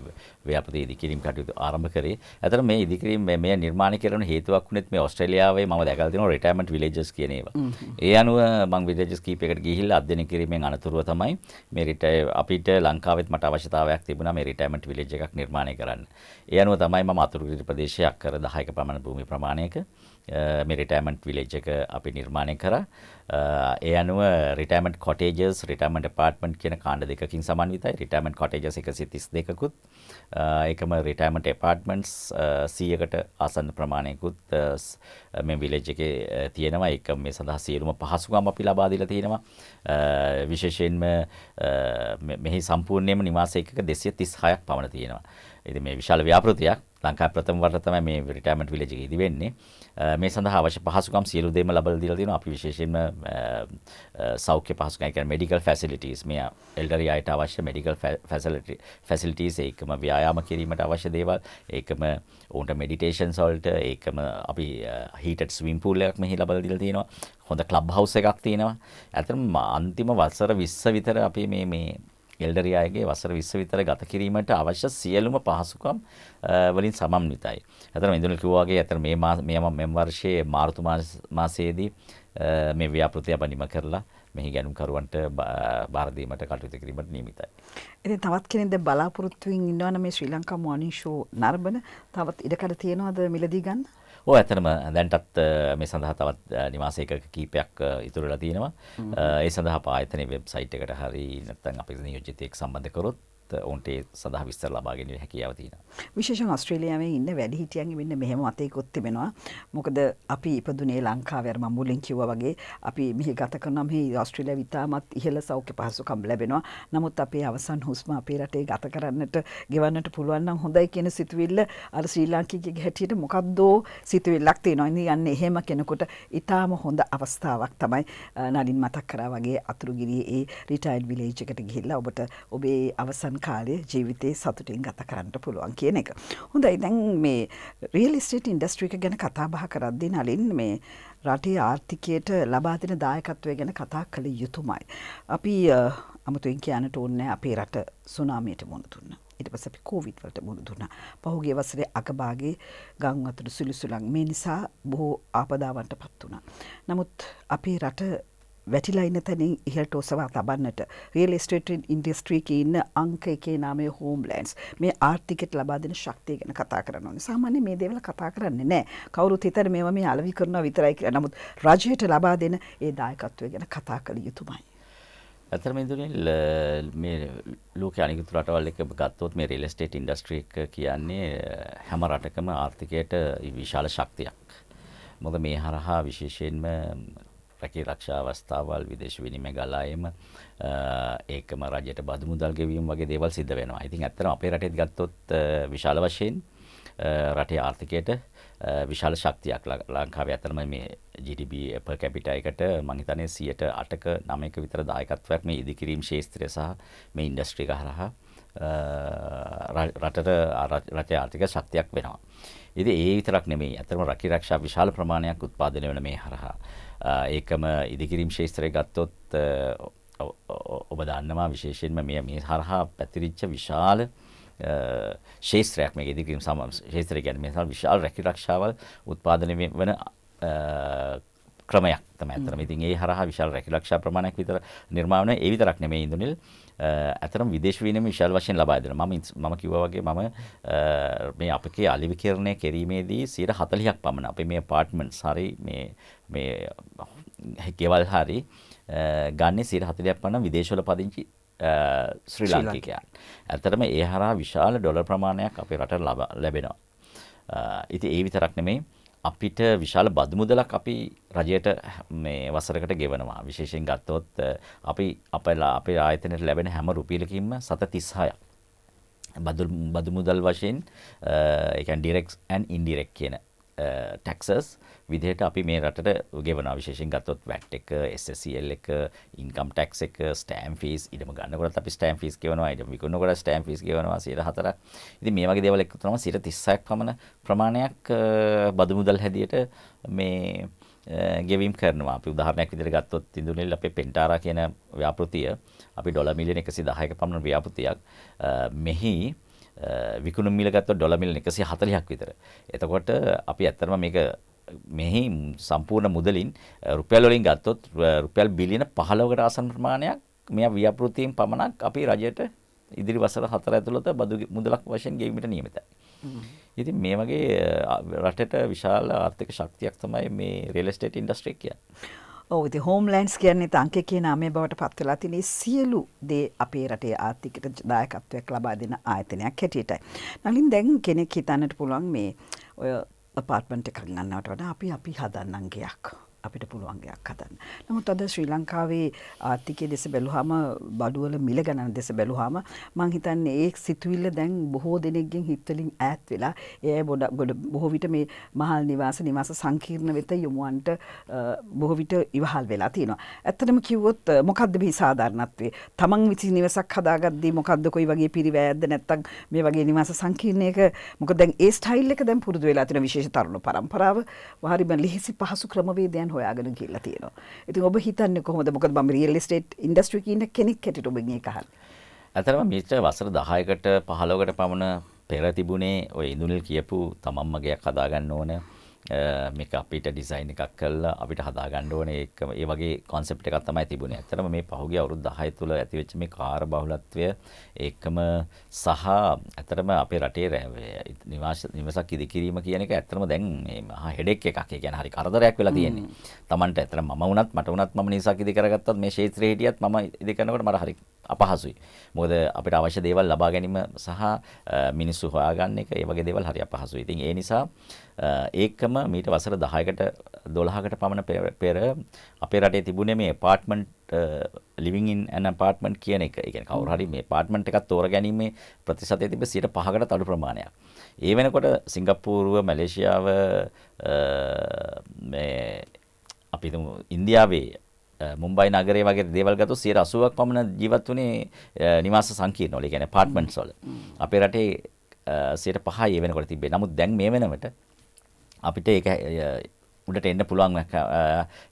Speaker 9: ව්‍යාපෘති ඉදිකිරීම කටයුතු ආරම්භ කරේ. ඇත්තටම මේ ඉදිකිරීම මේ නිර්මාණය කරන හේතුවක් වුණෙත් මේ ඕස්ට්‍රේලියාවේ මම දැකලා තියෙනවා රිටයර්මන්ට් විලේජස් කියන ඒවා. ඒ අනුව මම විලේජස් කීපයකට ගිහිල්ලා අධ්‍යයනය කිරීමෙන් අනතුරුව තමයි මේ අපිට ලංකාවෙත් මට අවශ්‍යතාවයක් තිබුණා මේ රිටයර්මන්ට් විලේජ් එකක් නිර්මාණය කරන්න. ඒ අනුව තමයි මම අතුරුගිරි ප්‍රදේශයක් කර 10ක පමණ භූමි ප්‍රමාණයක මේ රිටයර්මන්ට් විලේජ් එක අපි නිර්මාණය කරා. ඒ අනුව රිටයර්මන්ට් කොටේජස්, රිටයර්මන්ට් ඇපාර්ට්මන්ට් කියන කාණ්ඩ දෙකකින් සමන්විතයි. රිටයර්මන්ට් කොටේජස් 132කුත් ඒකම රිටයර්මන්ට් ඇපාර්ට්මන්ට්ස් 100කට ආසන්න ප්‍රමාණයකුත් මේ විලේජ් එකේ තියෙනවා. ඒක මේ සඳහා සියලුම පහසුකම් අපි ලබා දීලා තියෙනවා. විශේෂයෙන්ම මෙහි සම්පූර්ණයෙන්ම නිවාස එකක 236ක් පමණ තියෙනවා. ඉතින් මේ විශාල ව්‍යාපෘතියක් ලංකාවේ ප්‍රථම වරට තමයි මේ රිටයර්මන්ට් විලේජ් එක ඉදි වෙන්නේ. මේ සඳහා අවශ්‍ය පහසුකම් සියලු දේම ලබා දීලා තියෙනවා. අපි විශේෂයෙන්ම සෞඛ්‍ය පහසුකම්, ඒ කියන්නේ මෙඩිකල් ෆැසිලිටිස්, මේ එල්ඩරි අයට අවශ්‍ය මෙඩිකල් ෆැසිලිටිස්, ඒකම ව්‍යායාම කිරීමට අවශ්‍ය දේවල්, ඒකම උන්ට මෙඩිටේෂන්ස් වලට, ඒකම අපි හීටඩ් ස්විමින් pool එකක් මෙහි ලබා දීලා තියෙනවා. හොඳ ක්ලබ් හවුස් එකක් තියෙනවා. ඇත්තටම අන්තිම වසර 20 විතර අපි මේ එල්ඩරි අයගේ වසර 20 විතර ගත කිරීමට අවශ්‍ය සියලුම පහසුකම් වලින් සමන්විතයි. අතන ඉන්දුනිල් කිව්වා වගේ අතන මේ වර්ෂයේ මාර්තු මාසයේදී මේ ව්‍යාපෘතිය බණිම කරලා මෙහි ගැනුම්කරුවන්ට බාර දීමට කටයුතු කිරීමට නියමිතයි.
Speaker 8: ඉතින් තවත් කෙනෙක් දැන් බලාපොරොත්තු වෙමින් ඉන්නවනේ මේ ශ්‍රී ලංකා මෝර්නිං ෂෝ නරඹන තවත් ඉඩකඩ තියෙනවද මිලදී ගන්න?
Speaker 9: ඔව් ඇත්තටම දැන්ටත් මේ සඳහා තවත් නිවාස එකක කීපයක් ඉතුරු වෙලා තියෙනවා. ඒ සඳහා අප ආයතනයේ වෙබ්සයිට් එකට හරි නැත්නම් අපේ නියෝජිතයෙක් සම්බන්ධ කරොත් උන්ට ඒ සඳහා විස්තර ලබා ගැනීමේ හැකියාව තියෙනවා.
Speaker 8: විශේෂයෙන් ඕස්ට්‍රේලියාවේ ඉන්න වැඩිහිටියන්ගේ මෙන්න මෙහෙම මතයකුත් තිබෙනවා. මොකද අපි ඉපදුනේ ලංකාවේ, අර මම මුලින් කිව්වා වගේ අපි මෙහි ගත කරනවා. මෙහි ඕස්ට්‍රේලියාව ඉතාමත් ඉහළ සෞඛ්‍ය පහසුකම් ලැබෙනවා. නමුත් අපේ අවසන් හුස්ම අපේ රටේ ගත කරන්නට, ගෙවන්නට පුළුවන් නම් හොඳයි කියන සිතුවිල්ල අර ශ්‍රී ලාංකිකයෙක්ගේ හැටියට මොකද්දෝ සිතුවිල්ලක් තියෙනවා. ඉතින් යන්නේ එහෙම කෙනෙකුට ඉතාම හොඳ අවස්ථාවක් තමයි නලින් මතක් කරා වගේ අතුරුගිරියේ ඒ රිටයර්ඩ් විලේජ් එකට ගිහිල්ලා ඔබට ඔබේ අවසන් කාලයේ ජීවිතේ සතුටින් ගත කරන්න පුළුවන් කියන එක. හොඳයි දැන් මේ රියල් එස්ටේට් ඉන්ඩස්ට්‍රි එක ගැන කතා බහ කරද්දී නලින් මේ රටේ ආර්ථිකයට ලබා දෙන දායකත්වය ගැන කතා කළ යුතුමයි. අපි අමුතුවෙන් කියන්නට ඕනේ අපේ රට සුනාමියට මුහුණ දුන්නා. ඊට පස්සේ අපි කොවිඩ් වලට මුහුණ දුන්නා. පහුගිය වසරේ අගභාගයේ ගම් අතුරු සුළුසුලන් මේ නිසා බොහෝ ආපදාවන්ටපත් වුණා. නමුත් අපේ රට වැටිලා ඉන්න තැනින් ඉහළට ඔසවා තබන්නට රියල් එස්ටේට් ඉන්ඩස්ට්‍රි එකේ ඉන්න අංක එකේ නාමය හෝම්ලෑන්ඩ්ස් මේ ආර්ථිකයට ලබා දෙන ශක්තිය ගැන කතා කරන්න ඕනේ. සාමාන්‍යයෙන් මේ දේවල් කතා කරන්නේ නැහැ. කවුරුත් හිතන්නේ මේවා මේ අලෙවි කරනවා විතරයි කියලා. නමුත් රජයට ලබා දෙන ඒ දායකත්වය ගැන කතා කළ යුතුමයි.
Speaker 9: ඇත්තටම ඉන්දුනිල් මේ ලෝකයේ අනිකුත් රටවල් එක ගත්තොත් මේ රියල් එස්ටේට් ඉන්ඩස්ට්‍රි එක කියන්නේ හැම රටකම ආර්ථිකයට විශාල ශක්තියක්. මොකද මේ හරහා විශේෂයෙන්ම රැකී ආරක්ෂා අවස්ථාවල් විදේශ විනිමය ගලායම ඒකම රජයට බදු මුදල් ගෙවීම වගේ දේවල් සිද්ධ වෙනවා. ඉතින් ඇත්තටම අපේ රටේත් ගත්තොත් විශාල වශයෙන් රටේ ආර්ථිකයට විශාල ශක්තියක් ලංකාවේ ඇත්තටම මේ GDP per capita එකට මම හිතන්නේ 8%ක 9%ක විතර දායකත්වයක් මේ ඉදිකිරීම ක්ෂේත්‍රය සහ මේ ඉන්ඩස්ට්‍රි එක හරහා රටේ ආර්ථික ශක්තියක් වෙනවා. ඉතින් ඒ විතරක් නෙමෙයි ඇත්තටම රැකී ආරක්ෂා විශාල ප්‍රමාණයක් උත්පාදනය වෙන මේ හරහා ඒකම ඉදිකිරීම ක්ෂේත්‍රය ගත්තොත් ඔබ දන්නවා විශේෂයෙන්ම මේ හරහා පැතිරිච්ච විශාල ක්ෂේත්‍රයක් මේක ඉදිකිරීම ක්ෂේත්‍රය කියන්නේ මේ විශාල රැකී ආරක්ෂාවල් උත්පාදනය වෙන ක්‍රමයක් තමයි අතරම. ඉතින් ඒ හරහා විශාල රැකී ආරක්ෂා ප්‍රමාණයක් විතර නිර්මාණය වෙන ඒ විතරක් නෙමෙයි ඉන්දුනිල් අතරම විදේශ විනිමය විශාල වශයෙන් ලබා දෙනවා. මම කිව්වා වගේ මම මේ අපේ අලිවිකරණය කිරීමේදී 40ක් පමණ අපේ මේ අපාර්ට්මන්ට්ස් හරි මේ ගෙවල් හරි ගන්නේ 40ක් පමණ විදේශවල පදිංචි ශ්‍රී ලාංකිකයන්. ඇත්තටම ඒ හරහා විශාල ඩොලර් ප්‍රමාණයක් අපේ රටට ලැබෙනවා. ඉතින් ඒ විතරක් නෙමෙයි අපිට විශාල බදු මුදලක් අපි රජයට මේ වසරකට ගෙවනවා. විශේෂයෙන් ගත්තොත් අපි අපේ ආයතනයට ලැබෙන හැම රුපියලකින්ම 36ක් බදු මුදල් වශයෙන් ඒ කියන්නේ direct and indirect කියන taxes විදිහට අපි මේ රටට ගෙවනවා. විශේෂයෙන් ගත්තොත් VAT එක, SSCL එක, income tax එක, stamp fees ඉඩම ගන්නකොටත් අපි stamp fees ගෙවනවා. ඉඩම විකුණනකොට stamp fees ගෙවනවා 4%ක්. ඉතින් මේ වගේ දේවල් එක්ක තමයි 36ක් පමණ ප්‍රමාණයක් බදු මුදල් හැදියට මේ ගෙවීම් කරනවා. අපි උදාහරණයක් විදිහට ගත්තොත් ඉන්දුනිල් අපේ පෙන්ටාරා කියන ව්‍යාපෘතිය අපි ඩොලර් මිලියන 110ක පමණ ව්‍යාපෘතියක් මෙහි විකුණුම් මිල ගත්තොත් ඩොලර් මිලියන 140ක් විතර. එතකොට අපි ඇත්තටම මේක මෙහි සම්පූර්ණ මුදලින් රුපියල් වලින් ගත්තොත් රුපියල් බිලියන 15කට ආසන්න ප්‍රමාණයක් මේ ව්‍යාපෘතියෙන් පමණක් අපි රජයට ඉදිරි වසර 4 ඇතුළත බදු මුදලක් වශයෙන් ගෙවීමට නියමිතයි. ඉතින් මේ වගේ රටට විශාල ආර්ථික ශක්තියක් තමයි මේ රියල් එස්ටේට් ඉන්ඩස්ට්‍රි කියන්නේ.
Speaker 8: ඔව් ඉතින් හෝම්ලෑන්ඩ්ස් කියන්නේ අංකේ කියන නාමය බවට පත් වෙලා තියෙන සියලු දේ අපේ රටේ ආර්ථිකයට දායකත්වයක් ලබා දෙන ආයතනයක් හැටියටයි. නලින් දැන් කෙනෙක් හිතන්නට පුළුවන් මේ ඔය අපාර්ට්මන්ට් එකක් ගන්නවට වඩා අපි හදන්නම් ගයක්. අපිට පුළුවන් ගයක් හදන්න. නමුත් අද ශ්‍රී ලංකාවේ ආර්ථිකයේ දෙස බැලුවාම බඩුවල මිල ගණන දෙස බැලුවාම මම හිතන්නේ ඒ සිතුවිල්ල දැන් බොහෝ දෙනෙක්ගෙන් හිතවලින් ඈත් වෙලා ඒ බොහෝ විට මේ මහල් නිවාස සංකීර්ණ වෙත යොමුවන්ට බොහෝ විට ඉවහල් වෙලා තියෙනවා. ඇත්තටම කිව්වොත් මොකද්ද මේ සාධාරණත්වය? තමන් විසින් නිවසක් හදාගද්දී මොකද්ද කොයි වගේ පිරිවැයක්ද නැත්නම් මේ වගේ නිවාස සංකීර්ණයක මොකද දැන් ඒ ස්ටයිල් එක දැන් පුරුදු වෙලා තියෙන විශේෂ තරුණ පරම්පරාව හරිම ලිහිසි පහසු ක්‍රමවේදයන් හොයාගෙන කියලා තියෙනවා. ඉතින් ඔබ හිතන්නේ කොහොමද? මොකද මම රියල් එස්ටේට් ඉන්ඩස්ට්‍රි කියන කෙනෙක් හැටියට ඔබෙන් ඒක අහන්නේ.
Speaker 9: ඇත්තටම මේක වසර 10කට 15කට පමණ පෙර තිබුණේ ඔය ඉඳුනිල් කියපු තමන්ම ගයක් හදාගන්න ඕන මේක අපිට ඩිසයින් එකක් කරලා අපිට හදාගන්න ඕනේ ඒ වගේ concept එකක් තමයි තිබුණේ. ඇත්තටම මේ පහුගිය අවුරුදු 10 තුල ඇතිවෙච්ච මේ කාර්ය බහුලත්වය ඒකම සහ ඇත්තටම අපේ රටේ නිවසක් ඉදිකිරීම කියන එක ඇත්තටම දැන් මේ මහා හෙඩෙක් එකක්. ඒ කියන්නේ හරි කරදරයක් වෙලා තියෙන්නේ. Tamanට ඇත්තටම මම වුණත් මට වුණත් මම නිවසක් ඉදි කරගත්තත් මේ ක්ෂේත්‍රයේ හිටියත් මම ඉදි කරනකොට මට හරි අපහසුයි. මොකද අපිට අවශ්‍ය දේවල් ලබා ගැනීම සහ මිනිස්සු හොයාගන්න එක ඒ වගේ දේවල් හරි අපහසුයි. ඉතින් ඒ නිසා ඒකම මීට වසර 10කට 12කට පමණ පෙර අපේ රටේ තිබුණේ මේ apartment living in an apartment කියන එක. ඒ කියන්නේ කවුරු හරි මේ apartment එකක් තෝරගැනීමේ ප්‍රතිශතය තිබ්බ 5%කට අඩු ප්‍රමාණයක්. ඒ වෙනකොට සිංගප්පූරුව, මැලේසියාව මේ අපි ඉන්දියාවේ මුම්බයි නගරයේ වගේ දේවල් ගත්තොත් 80ක් පමණ ජීවත් වුණේ නිවාස සංකීර්ණ වල. ඒ කියන්නේ apartments වල. අපේ රටේ 5%යි ඒ වෙනකොට තිබ්බේ. නමුත් දැන් මේ වෙනකොට අපිට ඒක උඩට එන්න පුළුවන්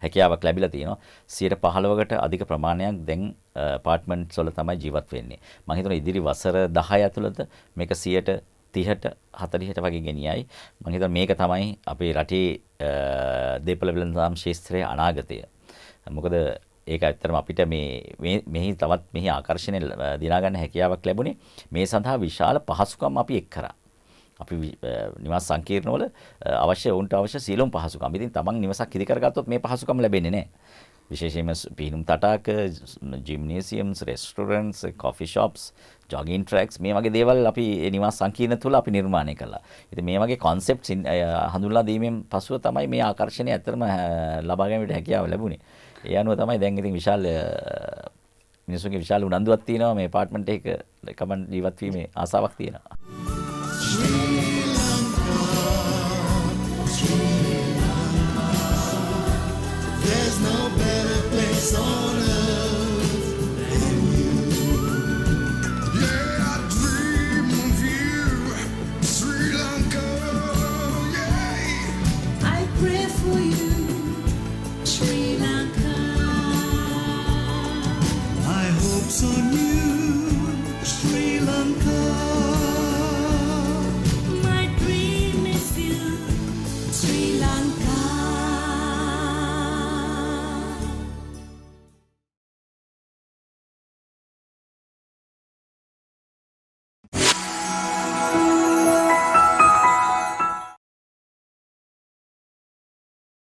Speaker 9: හැකියාවක් ලැබිලා තියෙනවා. 15%කට අධික ප්‍රමාණයක් දැන් apartments වල තමයි ජීවත් වෙන්නේ. මම හිතනවා ඉදිරි වසර 10 ඇතුළත මේක 30ට 40ට වගේ ගෙනියයි. මම හිතනවා මේක තමයි අපේ රටේ දේපොළ වෙළඳාම් ක්ෂේත්‍රයේ අනාගතය. මොකද ඒක ඇත්තටම අපිට මෙහි තවත් මෙහි ආකර්ෂණය දිනා ගන්න හැකියාවක් ලැබුණේ මේ සඳහා විශාල පහසුකම් අපි එක් කරා. අපි නිවාස සංකීර්ණවල උන්ට අවශ්‍ය සියලුම පහසුකම්. ඉතින් තමන් නිවසක් ඉදි කරගත්තොත් මේ පහසුකම් ලැබෙන්නේ නැහැ. විශේෂයෙන්ම පිහිනුම් තටාක, ජිම්නේසියම්ස්, රෙස්ටොරන්ට්ස්, කොෆි ෂොප්ස්, ජොගින් ට්‍රැක්ස් මේ වගේ දේවල් අපි නිවාස සංකීර්ණ තුල අපි නිර්මාණය කළා. ඉතින් මේ වගේ කොන්සෙප්ට්ස් හඳුන්ලා දීමෙන් පසුව තමයි මේ ආකර්ෂණය ඇත්තටම ලබා ගැනීමට හැකියාව ලැබුණේ. ඒ අනුව තමයි දැන් ඉතින් විශාල මිනිස්සුන්ගේ විශාල උනන්දුවක් තියෙනවා මේ ඇපාර්ට්මන්ට් එකක කමන් ජීවත් වීමේ ආසාවක් තියෙනවා.
Speaker 10: There's no better place on earth than you. Yeah, I dream of you, Sri Lanka. Yeah,
Speaker 11: I pray for you, Sri Lanka.
Speaker 10: my hopes on you.